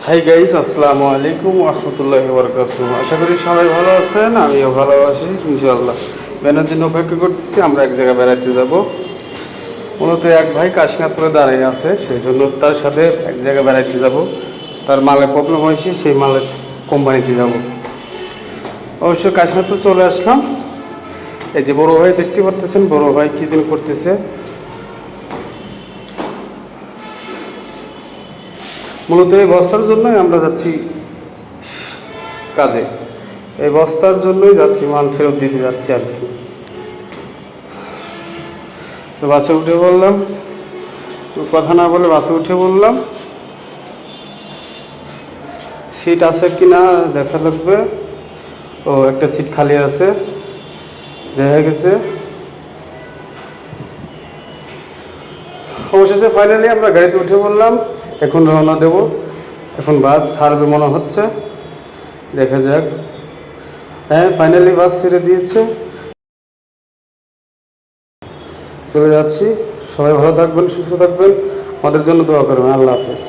Hi guys, আসসালামু আলাইকুম রহমতুল্লাহি বারাকাতুহু। আশা করি সবাই ভালো আছেন, আমিও ভালো আছি ইনশাআল্লাহ। বেড়ানোর জন্য অপেক্ষা করতেছি, আমরা এক জায়গায় বেড়াতে যাব। মূলত এক ভাই কাশীনাথপুরে দাঁড়িয়ে আছে, সেই জন্য তার সাথে এক জায়গায় বেড়াতে যাব। তার মালের প্রবলেম হয়েছে, সেই মালের কোম্পানিতে যাব। অবশ্য কাশীনাথপুর চলে আসলাম। এই যে বড় ভাই দেখতে পারতেছেন, বড় ভাই কী যেন করতেছে। মূলত এই বস্তার জন্যই আমরা যাচ্ছি কাজে। এই বস্তার জন্যই যাচ্ছি, মাল ফেরত দিতে যাচ্ছি আর কি। তো বাসে উঠে বললাম, তো কথা না বলে বাসে উঠে বললাম সিট আছে কি না দেখা লাগবে। ও একটা সিট খালি আছে, দেখা গেছে। অবশেষে ফাইনালি আমরা গাড়িতে উঠে বললাম, এখন রওনা দেব। এখন বাস ছাড়বে মনে হচ্ছে, দেখা যাক। হ্যাঁ, ফাইনালি বাস ছেড়ে দিয়েছে, চলে যাচ্ছি। সবাই ভালো থাকবেন, সুস্থ থাকবেন, আমাদের জন্য দোয়া করবেন। আল্লাহ হাফেজ।